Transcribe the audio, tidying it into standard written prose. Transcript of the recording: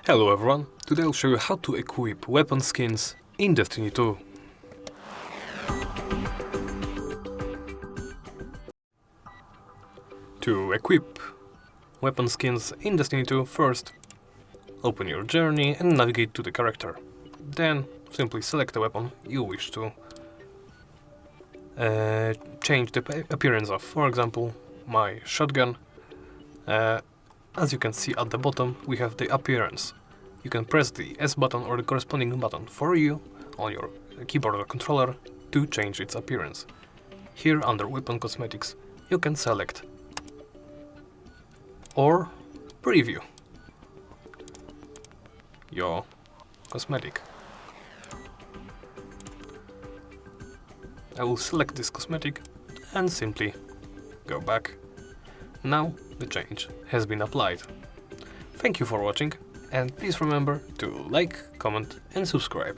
Hello everyone, today I'll show you how to equip weapon skins in Destiny 2. To equip weapon skins in Destiny 2, first open your journey and navigate to the character. Then simply select the weapon you wish to change the appearance of. For example, my shotgun. As you can see at the bottom, we have the appearance. You can press the S button or the corresponding button for you on your keyboard or controller to change its appearance. Here under Weapon Cosmetics, you can select or preview your cosmetic. I will select this cosmetic and simply go back. Now the change has been applied. Thank you for watching, and please remember to like, comment and subscribe.